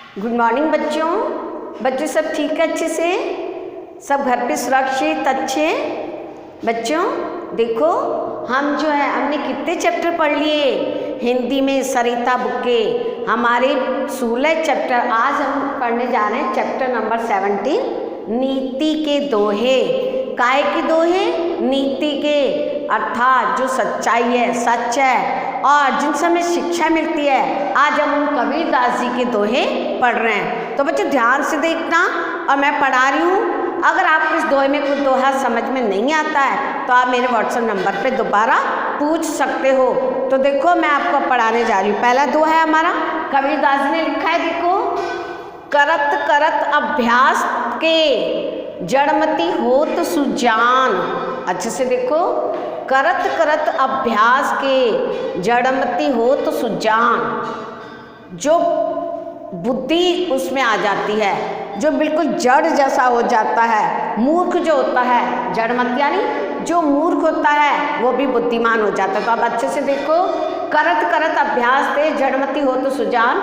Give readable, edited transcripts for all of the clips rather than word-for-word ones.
Good morning बच्चों। बच्चों सब ठीक है? अच्छे से सब घर पे सुरक्षित अच्छे? बच्चों देखो, हम जो है हमने कितने चैप्टर पढ़ लिए हिंदी में सरिता बुक के। हमारे 16 चैप्टर आज हम पढ़ने जा रहे हैं। चैप्टर नंबर 17 नीति के दोहे। काय के दोहे? नीति के, अर्थात जो सच्चाई है, सच है और जिनसे हमें शिक्षा मिलती है। आज हम उन कबीरदास जी के दोहे पढ़ रहे हैं। तो बच्चों ध्यान से देखना, और मैं पढ़ा रही हूँ। अगर आपको इस दोहे में कुछ दोहा समझ में नहीं आता है तो आप मेरे व्हाट्सएप नंबर पे दोबारा पूछ सकते हो। तो देखो मैं आपको पढ़ाने जा रही हूँ। पहला दोहा है हमारा, कबीरदास जी ने लिखा है, देखो। करत करत अभ्यास के जड़मति होत सुजान। अच्छे से देखो, करत करत अभ्यास के जड़मति होत सुजान। जो बुद्धि उसमें आ जाती है, जो बिल्कुल जड़ जैसा हो जाता है, मूर्ख जो होता है, जड़मत यानी जो मूर्ख होता है वो भी बुद्धिमान हो जाता है। तो अब अच्छे से देखो, करत करत अभ्यास ते जड़मति हो तो सुजान।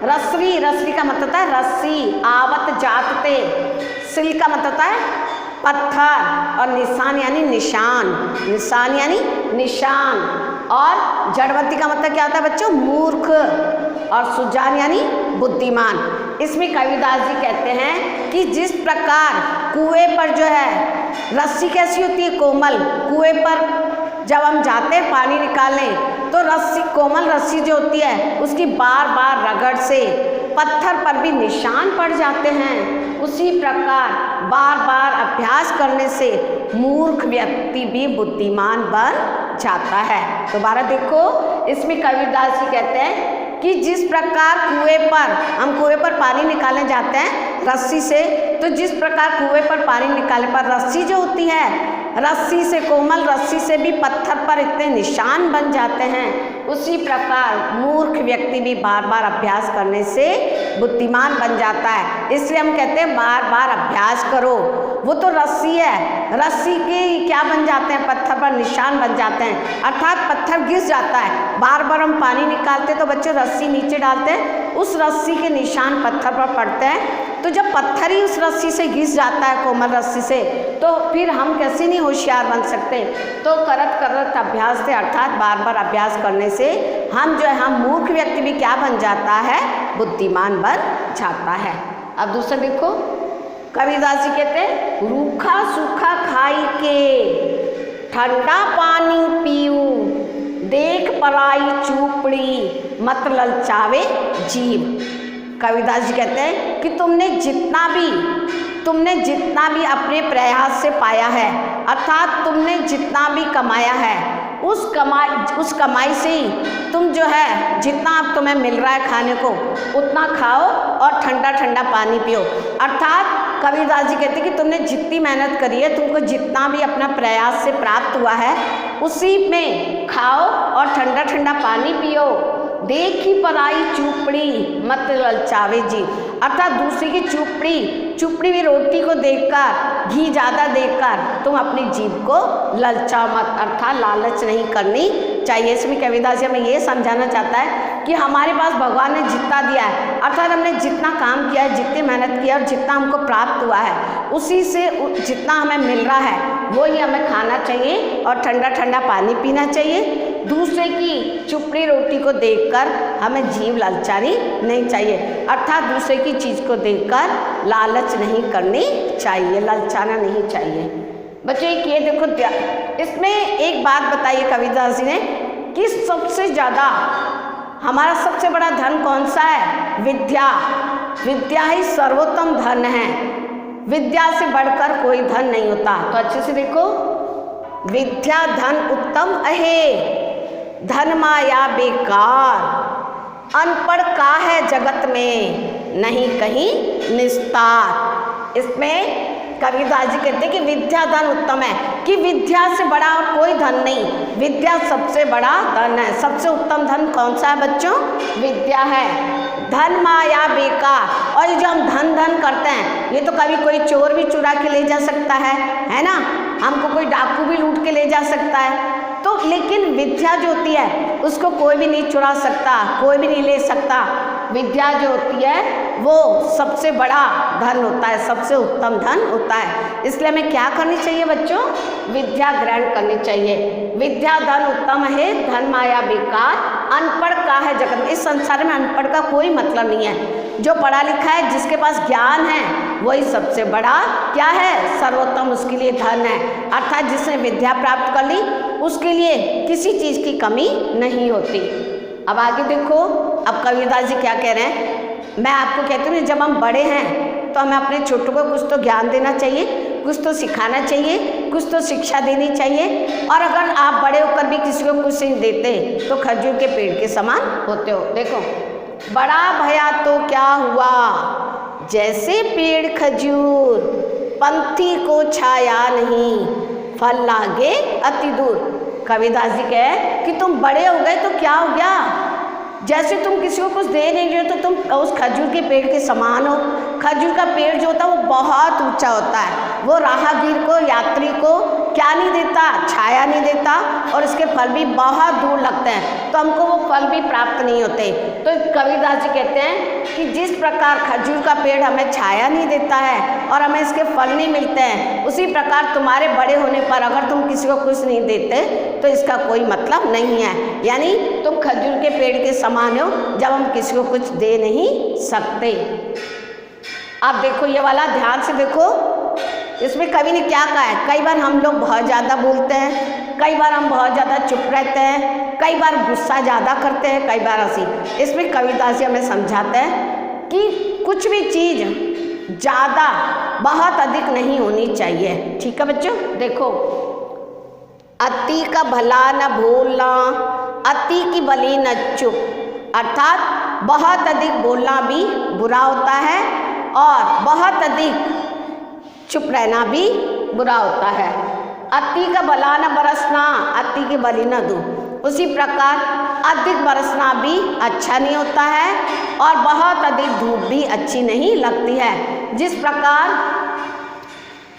रसरी, रसरी का मतलब है रस्सी। आवत जात ते, सिल का मतलब है पत्थर। और निशान यानी निशान, निशान यानी निशान। और जड़मति का मतलब क्या होता है बच्चों? मूर्ख। और सुजान यानी बुद्धिमान। इसमें कबीरदास जी कहते हैं कि जिस प्रकार कुएं पर जो है रस्सी कैसी होती है? कोमल। कुएं पर जब हम जाते हैं पानी निकालने तो रस्सी, कोमल रस्सी जो होती है उसकी बार बार रगड़ से पत्थर पर भी निशान पड़ जाते हैं। उसी प्रकार बार बार अभ्यास करने से मूर्ख व्यक्ति भी बुद्धिमान बन जाता है। दोबारा देखो, इसमें कबीरदास जी कहते हैं कि जिस प्रकार कुएं पर, हम कुएं पर पानी निकालने जाते हैं रस्सी से, तो जिस प्रकार कुएं पर पानी निकालने पर रस्सी जो होती है, रस्सी से, कोमल रस्सी से भी पत्थर पर इतने निशान बन जाते हैं, उसी प्रकार मूर्ख व्यक्ति भी बार बार अभ्यास करने से बुद्धिमान बन जाता है। इसलिए हम कहते हैं बार बार अभ्यास करो। वो तो रस्सी है, रस्सी के क्या बन जाते हैं? पत्थर पर निशान बन जाते हैं, अर्थात पत्थर घिस जाता है। बार बार हम पानी निकालते तो बच्चों रस्सी नीचे डालते हैं, उस रस्सी के निशान पत्थर पर पड़ते हैं। तो जब पत्थर ही उस रस्सी से घिस जाता है, कोमल रस्सी से, तो फिर हम कैसे नहीं होशियार बन सकते? तो करत करत अभ्यास से, अर्थात बार बार अभ्यास करने से हम जो है, हम मूर्ख व्यक्ति भी क्या बन जाता है? बुद्धिमान बन जाता है। अब दूसरा देखो, कबीरदास जी कहते हैं रूखा सूखा खाई के ठंडा पानी पीऊ, देख पराई चूपड़ी मत ललचावे जीव। कबीरदास जी कहते हैं कि तुमने जितना भी अपने प्रयास से पाया है, अर्थात तुमने जितना भी कमाया है, उस कमाई से ही तुम जो है, जितना अब तुम्हें मिल रहा है खाने को उतना खाओ और ठंडा ठंडा पानी पियो। अर्थात कबीरदास जी कहते हैं कि तुमने जितनी मेहनत करी है, तुमको जितना भी अपना प्रयास से प्राप्त हुआ है, उसी में खाओ और ठंडा ठंडा पानी पियो। देखी पराई चूपड़ी मत ललचावे जी। अर्थात दूसरी की चुपड़ी भी रोटी को देखकर, घी ज़्यादा देखकर तुम अपनी जीभ को ललचाओ मत, अर्थात लालच नहीं करनी चाहिए। इसमें कबीरदास जी हमें ये समझाना चाहता है कि हमारे पास भगवान ने जितना दिया है, अर्थात हमने जितना काम किया है, जितनी मेहनत की है और जितना हमको प्राप्त हुआ है, उसी से जितना हमें मिल रहा है वो ही हमें खाना चाहिए और ठंडा ठंडा पानी पीना चाहिए। दूसरे की चुपड़ी रोटी को देखकर हमें जीभ ललचानी नहीं चाहिए, अर्थात दूसरे की चीज़ को देखकर लालच नहीं करनी चाहिए, ललचाना नहीं चाहिए। बच्चों ये देखो, इसमें एक बात बताइए कबीरदास जी ने कि सबसे ज़्यादा हमारा सबसे बड़ा धन कौन सा है? विद्या। विद्या ही सर्वोत्तम धन है, विद्या से बढ़कर कोई धन नहीं होता। तो अच्छे से देखो, विद्या धन उत्तम अहे, धन माया बेकार, अनपढ़ का है जगत में, नहीं कहीं निस्तार। इसमें कबीरदास जी कहते हैं कि विद्या धन उत्तम है, कि विद्या से बड़ा और कोई धन नहीं, विद्या सबसे बड़ा धन है। सबसे उत्तम धन कौन सा है बच्चों? विद्या है। धन माया बेकार, और ये जो हम धन धन करते हैं, ये तो कभी कोई चोर भी चुरा के ले जा सकता है ना? हमको कोई डाकू भी लूट के ले जा सकता है। तो लेकिन विद्या जो होती है उसको कोई भी नहीं चुरा सकता, कोई भी नहीं ले सकता। विद्या जो होती है वो सबसे बड़ा धन होता है, सबसे उत्तम धन होता है। इसलिए हमें क्या करनी चाहिए बच्चों? विद्या ग्रहण करनी चाहिए। विद्या धन उत्तम है, धन माया बेकार, अनपढ़ का है जगत में। इस संसार में अनपढ़ का कोई मतलब नहीं है। जो पढ़ा लिखा है, जिसके पास ज्ञान है, वही सबसे बड़ा क्या है? सर्वोत्तम उसके लिए धन है। अर्थात जिसने विद्या प्राप्त कर ली उसके लिए किसी चीज़ की कमी नहीं होती। अब आगे देखो, अब कबीरदास जी क्या कह रहे हैं। मैं आपको कहती हूँ जब हम बड़े हैं तो हमें अपने छोटों को कुछ तो ज्ञान देना चाहिए, कुछ तो सिखाना चाहिए, कुछ तो शिक्षा देनी चाहिए। और अगर आप बड़े होकर भी किसी को कुछ नहीं देते तो खजूर के पेड़ के समान होते हो। देखो, बड़ा भया तो क्या हुआ, जैसे पेड़ खजूर, पंथी को छाया नहीं, फल लागे अति दूर। कबीरदास जी कहे कि तुम बड़े हो गए तो क्या हो गया, जैसे तुम किसी को कुछ दे नहीं रहे हो तो तुम उस खजूर के पेड़ के समान हो। खजूर का पेड़ जो होता है वो बहुत ऊंचा होता है, वो राहगीर को, यात्री को क्या नहीं देता? छाया नहीं देता, और इसके फल भी बहुत दूर लगते हैं, तो हमको वो फल भी प्राप्त नहीं होते। तो कबीरदास जी कहते हैं कि जिस प्रकार खजूर का पेड़ हमें छाया नहीं देता है और हमें इसके फल नहीं मिलते हैं, उसी प्रकार तुम्हारे बड़े होने पर अगर तुम किसी को कुछ नहीं देते तो इसका कोई मतलब नहीं है। यानी तुम खजूर के पेड़ के समान हो जब हम किसी को कुछ दे नहीं सकते। आप देखो ये वाला ध्यान से देखो, इसमें कवि ने क्या कहा है। कई बार हम लोग बहुत ज़्यादा बोलते हैं, कई बार हम बहुत ज़्यादा चुप रहते हैं, कई बार गुस्सा ज़्यादा करते हैं, कई बार हंसी। इसमें कबीरदास जी हमें समझाते हैं कि कुछ भी चीज़ ज़्यादा बहुत अधिक नहीं होनी चाहिए। ठीक है बच्चों, देखो, अति का भला न भूलना, अति की भली न चुप। अर्थात बहुत अधिक बोलना भी बुरा होता है और बहुत अधिक चुप रहना भी बुरा होता है। अति का भला न बरसना, अति की भली न दूध। उसी प्रकार अधिक बरसना भी अच्छा नहीं होता है और बहुत अधिक धूप भी अच्छी नहीं लगती है। जिस प्रकार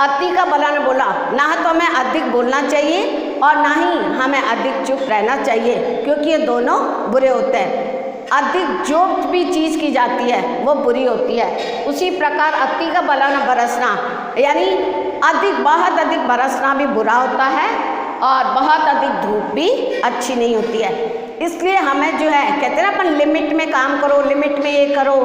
अति का भला न बोला, ना तो हमें अधिक बोलना चाहिए और ना ही हमें अधिक चुप रहना चाहिए, क्योंकि ये दोनों बुरे होते हैं। अधिक जो भी चीज़ की जाती है वो बुरी होती है। उसी प्रकार अति का भला न बरसना, यानी बहुत अधिक बरसना भी बुरा होता है और बहुत अधिक धूप भी अच्छी नहीं होती है। इसलिए हमें जो है, कहते हैं ना अपन लिमिट में काम करो, लिमिट में ये करो,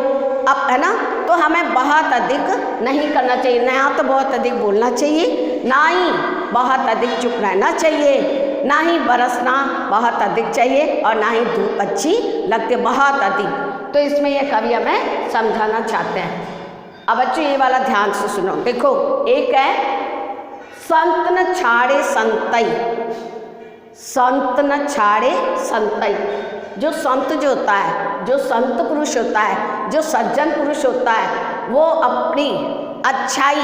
अब है ना, तो हमें बहुत अधिक नहीं करना चाहिए। ना तो बहुत अधिक बोलना चाहिए, ना ही बहुत अधिक चुप रहना चाहिए, ना ही बरसना बहुत अधिक चाहिए और ना ही धूप अच्छी लगती है बहुत अधिक। तो इसमें ये कवि हमें समझाना चाहते हैं। अब बच्चों ये वाला ध्यान से सुनो। देखो, एक है संत न छाड़े संतई, संत न छाड़े संतई। जो संत जो होता है, जो संत पुरुष होता है, जो सज्जन पुरुष होता है, वो अपनी अच्छाई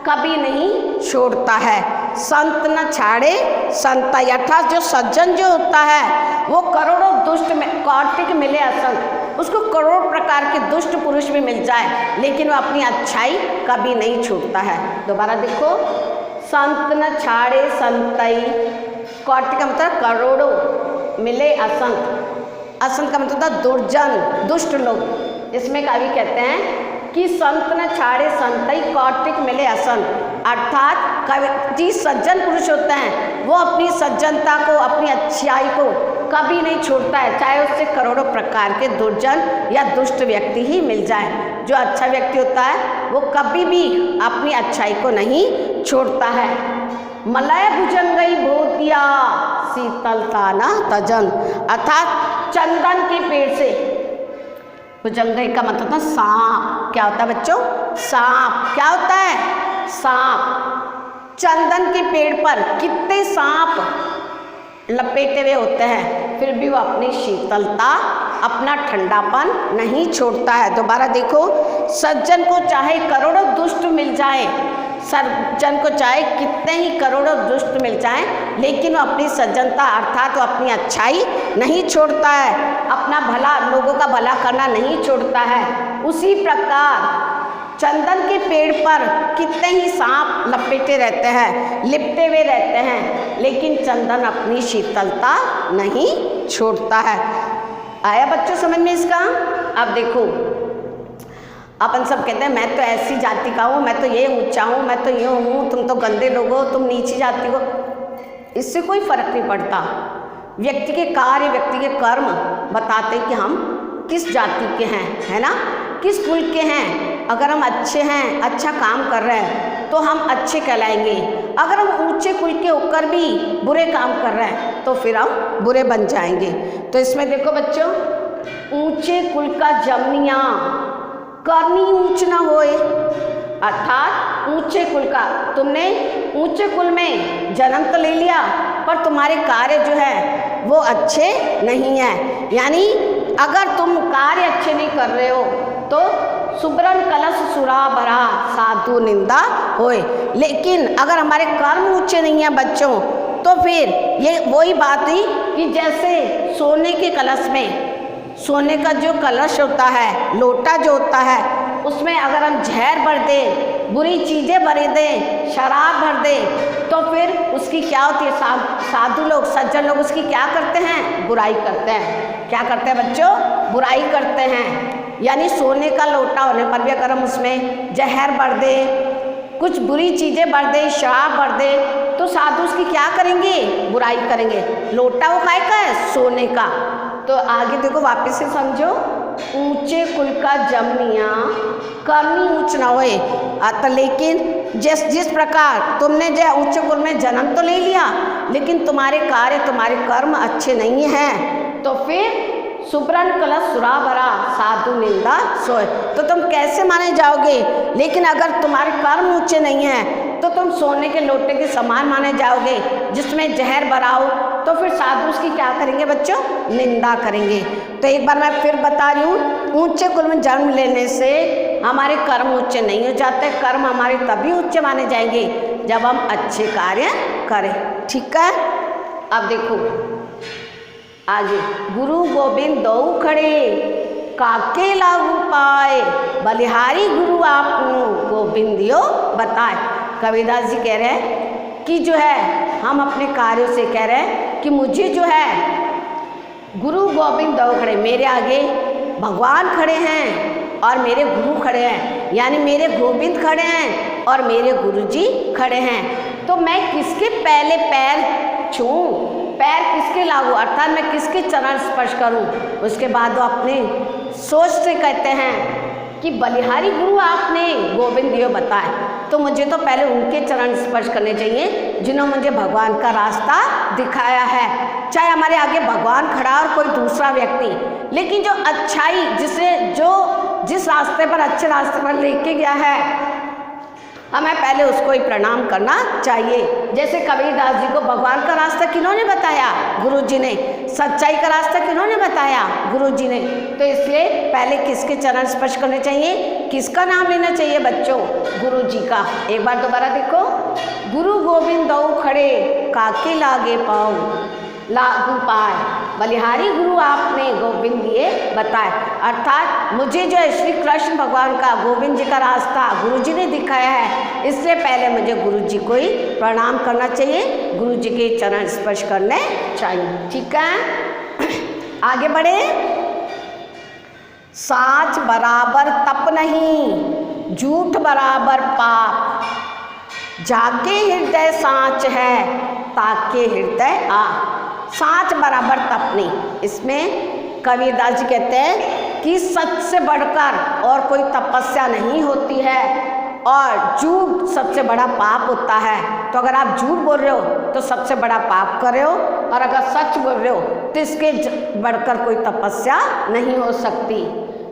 कभी नहीं छोड़ता है। संत न छाड़े संतई, अर्थात जो सज्जन जो होता है वो करोड़ों दुष्ट में कार्तिक मिले असंत, उसको करोड़ प्रकार के दुष्ट पुरुष भी मिल जाए लेकिन वो अपनी अच्छाई कभी नहीं छोड़ता है। दोबारा देखो, संत न छाड़े संतई, कार्तिक का मतलब करोड़ों, मिले असंत, असंत का मतलब था दुर्जन, दुष्ट लोग। इसमें कवि कहते हैं कि संत न छाड़े संतई, कार्तिक मिले असंत। अर्थात कवि जी सज्जन पुरुष होते हैं, वो अपनी सज्जनता को, अपनी अच्छाई को कभी नहीं छोड़ता है, चाहे उससे करोड़ों प्रकार के दुर्जन या दुष्ट व्यक्ति ही मिल जाए। जो अच्छा व्यक्ति होता है वो कभी भी अपनी अच्छाई को नहीं छोड़ता है। मलय भुजंगई भूतिया, शीतलता न तजन। अर्थात चंदन के पेड़ से, भुजंगई का मतलब था सांप। क्या होता है बच्चों? सांप। क्या होता है? सांप। चंदन के पेड़ पर कितने सांप लपेटे हुए होते हैं, फिर भी वो अपनी शीतलता, अपना ठंडापन नहीं छोड़ता है। दोबारा देखो, सज्जन को चाहे करोड़ों दुष्ट मिल जाए, सज्जन को चाहे कितने ही करोड़ों दुष्ट मिल जाएं, लेकिन वो अपनी सज्जनता अर्थात वो अपनी अच्छाई नहीं छोड़ता है, अपना भला, लोगों का भला करना नहीं छोड़ता है। उसी प्रकार चंदन के पेड़ पर कितने ही सांप लपेटे रहते हैं, लिपटे हुए रहते हैं, लेकिन चंदन अपनी शीतलता नहीं छोड़ता है। आया बच्चों समझ में इसका? अब देखो, अपन सब कहते हैं मैं तो ऐसी जाति का हूँ, मैं तो ये ऊंचा हूँ, मैं तो ये हूँ, तुम तो गंदे लोग हो, तुम नीची जाति हो। इससे कोई फर्क नहीं पड़ता। व्यक्ति के कार्य, व्यक्ति के कर्म बताते कि हम किस जाति के हैं, है ना, किस कुल के हैं। अगर हम अच्छे हैं, अच्छा काम कर रहे हैं तो हम अच्छे कहलाएंगे। अगर हम ऊंचे कुल के होकर भी बुरे काम कर रहे हैं तो फिर हम बुरे बन जाएंगे। तो इसमें देखो बच्चों, ऊंचे कुल का जमनिया करनी ऊंच न होए, अर्थात ऊंचे कुल का, तुमने ऊंचे कुल में जन्म तो ले लिया पर तुम्हारे कार्य जो है वो अच्छे नहीं है। यानी अगर तुम कार्य अच्छे नहीं कर रहे हो तो सुब्रन कलश सुरा भरा साधु निंदा होए। लेकिन अगर हमारे कर्म ऊंचे नहीं हैं बच्चों तो फिर ये वही बात हुई कि जैसे सोने के कलश में, सोने का जो कलश होता है, लोटा जो होता है, उसमें अगर हम जहर भर दें, बुरी चीज़ें भर दें, शराब भर दें तो फिर उसकी क्या होती है, साधु लोग, सज्जन लोग उसकी क्या करते हैं, बुराई करते हैं। क्या करते हैं बच्चों, बुराई करते हैं। यानी सोने का लोटा होने पर भी अगर हम उसमें जहर भर दें, कुछ बुरी चीज़ें भर दें, शराब भर दें तो साधु उसकी क्या करेंगे, बुराई करेंगे। लोटा वो काय का है, सोने का। तो आगे देखो वापस से समझो, ऊंचे कुल का जमनिया करनी ऊंच न होए। तो लेकिन जिस प्रकार तुमने जो ऊंचे कुल में जन्म तो ले लिया लेकिन तुम्हारे कार्य, तुम्हारे कर्म अच्छे नहीं हैं तो फिर सुब्रन कलश सुरा भरा साधु निंदा सोए। तो तुम कैसे माने जाओगे। लेकिन अगर तुम्हारे कर्म ऊंचे नहीं हैं तो तुम सोने के लोटे के समान माने जाओगे जिसमें जहर भरा हो। तो फिर साधु उसकी क्या करेंगे बच्चों, निंदा करेंगे। तो एक बार मैं फिर बता रही हूँ, ऊंचे कुल में जन्म लेने से हमारे कर्म ऊंचे नहीं हो जाते। कर्म हमारे तभी ऊंचे माने जाएंगे जब हम अच्छे कार्य करें। ठीक है। अब देखो आगे, गुरु गोविंद दो खड़े काके लागू पाए, बलिहारी गुरु आपको गोविंदियो बताए। कबीरदास जी कह रहे हैं कि जो है हम अपने कार्यों से कह रहे हैं कि मुझे जो है गुरु गोविंद दो खड़े, मेरे आगे भगवान खड़े हैं और मेरे गुरु खड़े हैं। यानी मेरे गोविंद खड़े हैं और मेरे गुरु जी खड़े हैं। तो मैं किसके पहले पैर छूऊं, पैर किसके लागू, अर्थात मैं किसके चरण स्पर्श करूं। उसके बाद वो अपने सोच से कहते हैं कि बलिहारी गुरु आपने गोविंद दियो बताए। तो मुझे तो पहले उनके चरण स्पर्श करने चाहिए जिन्होंने मुझे भगवान का रास्ता दिखाया है। चाहे हमारे आगे भगवान खड़ा और कोई दूसरा व्यक्ति, लेकिन जो अच्छाई, जिस रास्ते पर, अच्छे रास्ते पर लेके गया है, हमें पहले उसको ही प्रणाम करना चाहिए। जैसे कबीरदास जी को भगवान का रास्ता किन्होंने बताया, गुरु जी ने। सच्चाई का रास्ता किन्होंने बताया, गुरु जी ने। तो इसलिए पहले किसके चरण स्पर्श करने चाहिए, किसका नाम लेना चाहिए बच्चों, गुरु जी का। एक बार दोबारा देखो, गुरु गोविंद दो खड़े काके लागे पाओ लागू पाए, बलिहारी गुरु आपने गोविंद दिए बताए। अर्थात मुझे जो है श्री कृष्ण भगवान का, गोविंद जी का रास्ता गुरु जी ने दिखाया है, इससे पहले मुझे गुरु जी को ही प्रणाम करना चाहिए, गुरु जी के चरण स्पर्श करने चाहिए। ठीक है। आगे बढ़े। साच बराबर तप नहीं, झूठ बराबर पाप, जाके हृदय साच है ताके हृदय आ। साच बराबर तप नहीं, इसमें कबीरदास जी कहते हैं कि सच से बढ़कर और कोई तपस्या नहीं होती है और झूठ सबसे बड़ा पाप होता है। तो अगर आप झूठ बोल रहे हो तो सबसे बड़ा पाप कर रहे हो, और अगर सच बोल रहे हो तो इसके बढ़कर कोई तपस्या नहीं हो सकती।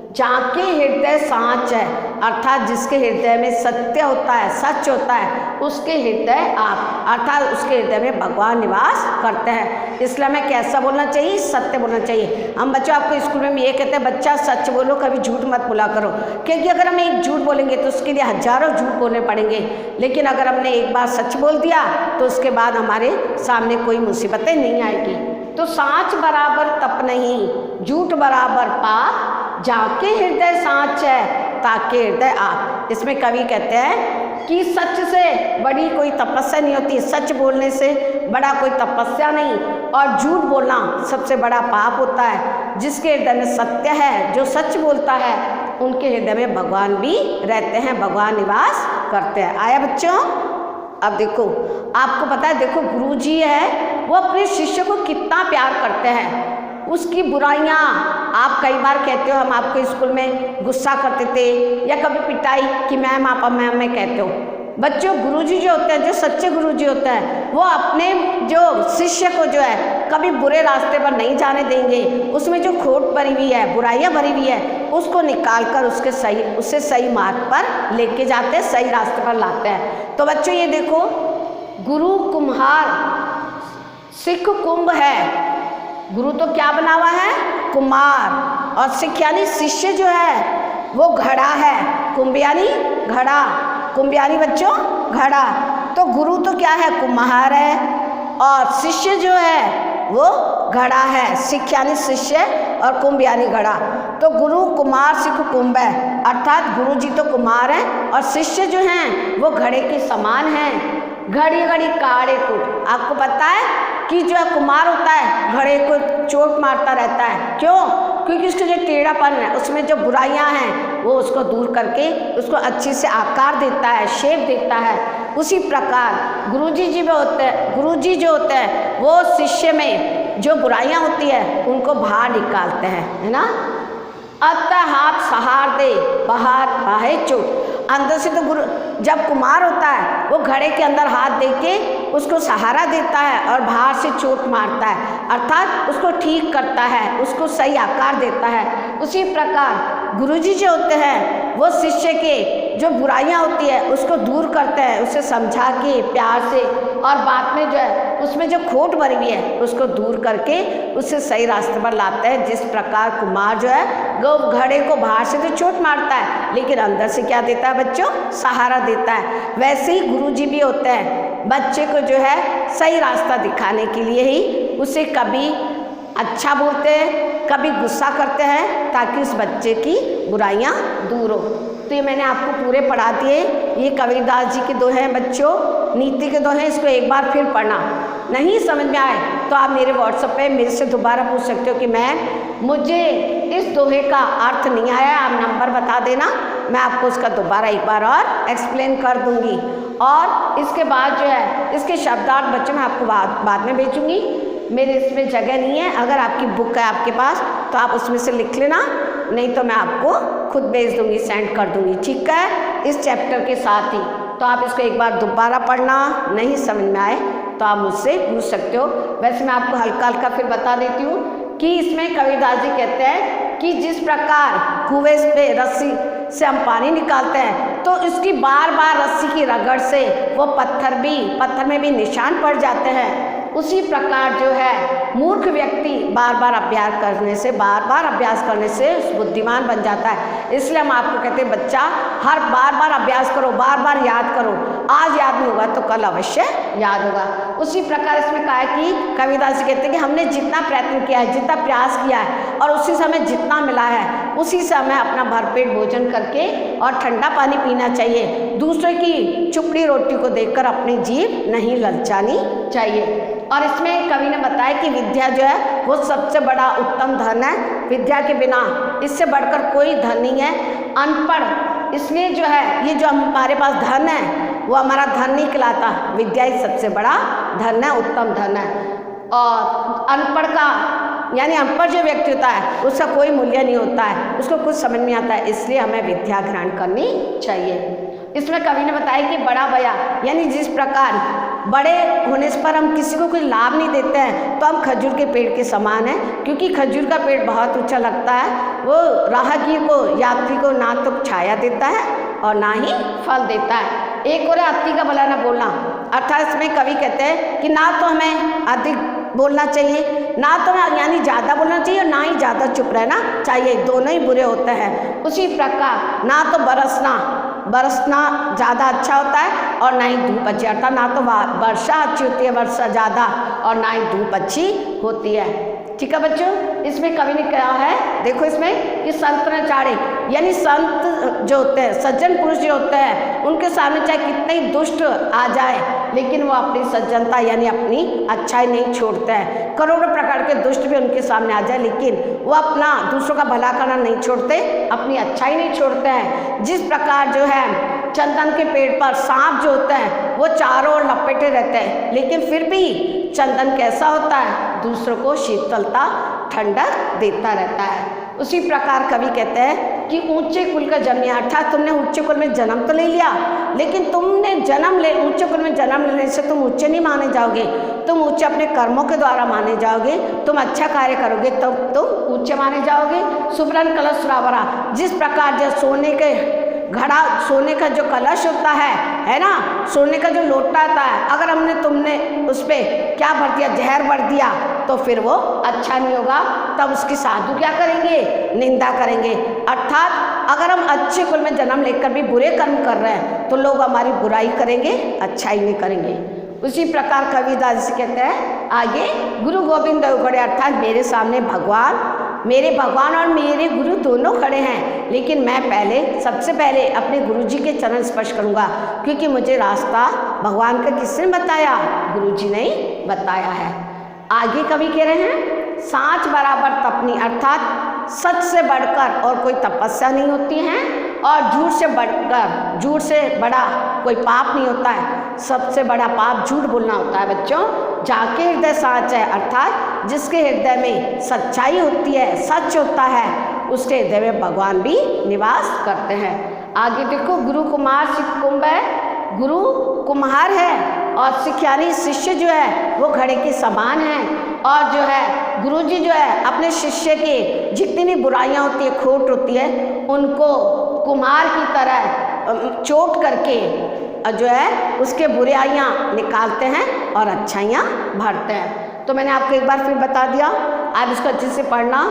जाके हृदय साच है, अर्थात जिसके हृदय में सत्य होता है, सच होता है, उसके हृदय आप, अर्थात उसके हृदय में भगवान निवास करते हैं। इसलिए हमें कैसा बोलना चाहिए, सत्य बोलना चाहिए। हम बच्चों आपको स्कूल में ये कहते हैं, बच्चा सच बोलो, कभी झूठ मत बोला करो, क्योंकि अगर हम एक झूठ बोलेंगे तो उसके लिए हजारों झूठ बोलने पड़ेंगे। लेकिन अगर हमने एक बार सच बोल दिया तो उसके बाद हमारे सामने कोई मुसीबतें नहीं आएगी। तो साच बराबर तप नहीं, झूठ बराबर पाप, जाके हृदय साच है ताके हृदय आप। इसमें कवि कहते हैं कि सच से बड़ी कोई तपस्या नहीं होती, सच बोलने से बड़ा कोई तपस्या नहीं, और झूठ बोलना सबसे बड़ा पाप होता है। जिसके हृदय में सत्य है, जो सच बोलता है, उनके हृदय में भगवान भी रहते हैं, भगवान निवास करते हैं। आया बच्चों? अब देखो, आपको पता है, देखो गुरुजी है वो अपने शिष्य को कितना प्यार करते हैं। उसकी बुराइयाँ आप कई बार कहते हो, हम आपको स्कूल में गुस्सा करते थे या कभी पिटाई कि मैम आप मैम कहते हो। बच्चों, गुरुजी जो होते हैं, जो सच्चे गुरुजी होते हैं, वो अपने जो शिष्य को जो है कभी बुरे रास्ते पर नहीं जाने देंगे। उसमें जो खोट भरी हुई है, बुराइयां भरी हुई है, उसको निकाल कर उससे सही मार्ग पर लेके जाते हैं, सही रास्ते पर लाते हैं। तो बच्चों ये देखो, गुरु कुम्हार, सिख कुंभ है। गुरु तो क्या बना हुआ है? कुम्हार, और सिख यानी शिष्य जो है वो घड़ा है। कुंभ यानी घड़ा, कुंभ यानी बच्चों घड़ा। तो गुरु तो क्या है? कुम्हार है, और शिष्य जो है वो घड़ा है। सिख यानी शिष्य और कुंभ यानी घड़ा। तो गुरु कुमार सिख कुंभ है, अर्थात गुरु जी तो कुमार हैं और शिष्य जो हैं वो घड़े के समान हैं। घड़ी घड़ी काढ़े कूट, आपको पता है कि जो कुमार होता है घड़े को चोट मारता रहता है। क्यों? क्योंकि उसका जो टेढ़ापन है, उसमें जो बुराइयां हैं, वो उसको दूर करके उसको अच्छे से आकार देता है, शेप देता है। उसी प्रकार गुरुजी जी में होते हैं, गुरुजी जो होते हैं वो शिष्य में जो बुराइयां होती है उनको बाहर निकालते हैं, है ना। अतः हाथ सहार दे, बाहर बाहे चोट। अंदर से तो गुरु जब कुमार होता है वो घड़े के अंदर हाथ दे के उसको सहारा देता है और बाहर से चोट मारता है, अर्थात उसको ठीक करता है, उसको सही आकार देता है। उसी प्रकार गुरुजी जो होते हैं वो शिष्य के जो बुराइयां होती है उसको दूर करते हैं, उसे समझा के प्यार से, और बाद में जो है उसमें जो खोट भरी हुई है उसको दूर करके उसे सही रास्ते पर लाते हैं। जिस प्रकार कुमार जो है वो घड़े को बाहर से तो चोट मारता है लेकिन अंदर से क्या देता है बच्चों? सहारा देता है। वैसे ही गुरुजी भी होते हैं, बच्चे को जो है सही रास्ता दिखाने के लिए ही उसे कभी अच्छा बोलते हैं, कभी गुस्सा करते हैं, ताकि उस बच्चे की बुराइयां दूर हो। तो ये मैंने आपको पूरे पढ़ा दिए। ये कबीरदास जी के दोहे हैं बच्चों, नीति के दोहे। इसको एक बार फिर पढ़ना, नहीं समझ में आए तो आप मेरे व्हाट्सएप पे मेरे से दोबारा पूछ सकते हो कि मैम मुझे इस दोहे का अर्थ नहीं आया, आप नंबर बता देना, मैं आपको उसका दोबारा एक बार और एक्सप्लेन कर दूंगी। और इसके बाद जो है इसके शब्दार्थ बच्चों मैं आपको बाद में भेजूंगी। मेरे इसमें जगह नहीं है, अगर आपकी बुक है आपके पास तो आप उसमें से लिख लेना, नहीं तो मैं आपको खुद भेज दूंगी, सेंड कर दूंगी, ठीक है, इस चैप्टर के साथ ही। तो आप इसको एक बार दोबारा पढ़ना, नहीं समझ में आए तो आप मुझसे पूछ सकते हो। वैसे मैं आपको हल्का हल्का फिर बता देती हूँ कि इसमें कबीरदास जी कहते हैं कि जिस प्रकार कुएं पे रस्सी से हम पानी निकालते हैं तो इसकी बार बार रस्सी की रगड़ से वो पत्थर में भी निशान पड़ जाते हैं, उसी प्रकार जो है मूर्ख व्यक्ति बार बार अभ्यास करने से बुद्धिमान बन जाता है। इसलिए हम आपको कहते हैं बच्चा हर बार अभ्यास करो, बार बार याद करो, आज याद नहीं होगा तो कल अवश्य याद होगा। उसी प्रकार इसमें कहा है कि कबीरदास जी कहते हैं कि हमने जितना प्रयत्न किया है, जितना प्रयास किया है और उसी समय जितना मिला है उसी समय अपना भरपेट भोजन करके और ठंडा पानी पीना चाहिए। दूसरे की चुपड़ी रोटी को देखकर अपनी जीभ नहीं ललचानी चाहिए। और इसमें कवि ने बताया कि विद्या जो है वो सबसे बड़ा उत्तम धन है, विद्या के बिना इससे बढ़कर कोई धन नहीं है। अनपढ़ इसलिए जो है ये जो हमारे पास धन है वो हमारा धन नहीं कहलाता, विद्या ही सबसे बड़ा धन है, उत्तम धन है। और अनपढ़ का यानी अनपढ़ जो व्यक्ति होता है उसका कोई मूल्य नहीं होता है, उसको कुछ समझ नहीं आता है, इसलिए हमें विद्या ग्रहण करनी चाहिए। इसमें कवि ने बताया कि बड़ा बया यानी जिस प्रकार बड़े होने पर हम किसी को कोई लाभ नहीं देते हैं तो हम खजूर के पेड़ के समान हैं, क्योंकि खजूर का पेड़ बहुत ऊंचा लगता है, वो राहगीर को, यात्री को ना तो छाया देता है और ना ही फल देता है। एक और अति का भला न बोलना, अर्थात इसमें कवि कहते हैं कि ना तो हमें अधिक बोलना चाहिए, ना तो यानी ज़्यादा बोलना चाहिए और ना ही ज़्यादा चुप रहना चाहिए, दोनों ही बुरे होते हैं। उसी प्रकार ना तो बरसना ज़्यादा अच्छा होता है और ना ही धूप अच्छी, अर्थात ना तो वर्षा अच्छी होती है, वर्षा ज़्यादा, और ना ही धूप अच्छी होती है। ठीक है बच्चों, इसमें कवि ने कहा है, देखो इसमें कि संत न चाड़े यानी संत जो होते हैं, सज्जन पुरुष जो होते हैं, उनके सामने चाहे कितने ही दुष्ट आ जाए लेकिन वो अपनी सज्जनता यानी अपनी अच्छाई नहीं छोड़ते हैं। करोड़ों प्रकार के दुष्ट भी उनके सामने आ जाए, लेकिन वो अपना दूसरों का भला करना नहीं छोड़ते, अपनी अच्छाई नहीं छोड़ते हैं। जिस प्रकार जो है चंदन के पेड़ पर सांप जो होता है वो चारों ओर लपेटे रहते हैं, लेकिन फिर भी चंदन कैसा होता है, दूसरों को शीतलता ठंडक देता रहता है। उसी प्रकार कवि कहते हैं कि ऊंचे कुल का जन्म, अर्थात तुमने ऊंचे कुल में जन्म तो ले लिया, लेकिन तुमने ऊंचे कुल में जन्म लेने से तुम ऊंचे नहीं माने जाओगे, तुम ऊंचे अपने कर्मों के द्वारा माने जाओगे। तुम अच्छा कार्य करोगे तब तुम ऊंचे माने जाओगे। सुब्रन कलश रावरा, जिस प्रकार जो सोने के घड़ा, सोने का जो कलश होता है ना, सोने का जो लोटा आता है, अगर तुमने उस पर क्या भर दिया, जहर भर दिया, तो फिर वो अच्छा नहीं होगा। तब उसकी साधु क्या करेंगे, निंदा करेंगे। अर्थात अगर हम अच्छे कुल में जन्म लेकर भी बुरे कर्म कर रहे हैं तो लोग हमारी बुराई करेंगे, अच्छाई नहीं करेंगे। उसी प्रकार कविदास कहते हैं आगे, गुरु गोविंद खड़े, अर्थात मेरे सामने मेरे भगवान और मेरे गुरु दोनों खड़े हैं, लेकिन मैं सबसे पहले अपने गुरु जी के चरण स्पर्श करूंगा, क्योंकि मुझे रास्ता भगवान का किसने बताया, गुरु जी ने बताया है। आगे कवि कह रहे हैं, सांच बराबर तपनी, अर्थात सच से बढ़कर और कोई तपस्या नहीं होती है, और झूठ से बड़ा कोई पाप नहीं होता है। सबसे बड़ा पाप झूठ बोलना होता है बच्चों। जाके हृदय साच है, अर्थात जिसके हृदय में सच्चाई होती है, सच होता है, उसके हृदय में भगवान भी निवास करते हैं। आगे देखो, गुरु कुमार सिख कुंभ है, गुरु कुम्हार है और सिख यानी शिष्य जो है वो घड़े के समान है। और जो है गुरुजी जो है अपने शिष्य की जितनी भी बुराइयां होती है, खोट होती है, उनको कुम्हार की तरह चोट करके जो है उसके बुराइयां निकालते हैं और अच्छाइयां भरते हैं। तो मैंने आपको एक बार फिर बता दिया, आप इसको अच्छे से पढ़ना,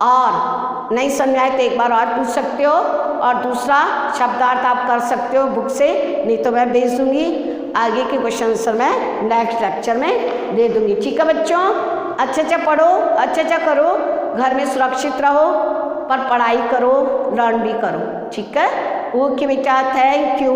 और नहीं समझ आए तो एक बार और पूछ सकते हो, और दूसरा शब्दार्थ आप कर सकते हो बुक से, नहीं तो मैं भेज दूंगी। आगे के क्वेश्चन आंसर मैं नेक्स्ट लेक्चर में दे दूंगी। ठीक है बच्चों, अच्छा पढ़ो, अच्छा करो, घर में सुरक्षित रहो, पर पढ़ाई करो, लर्न भी करो। ठीक है, ओके बेटा, थैंक यू।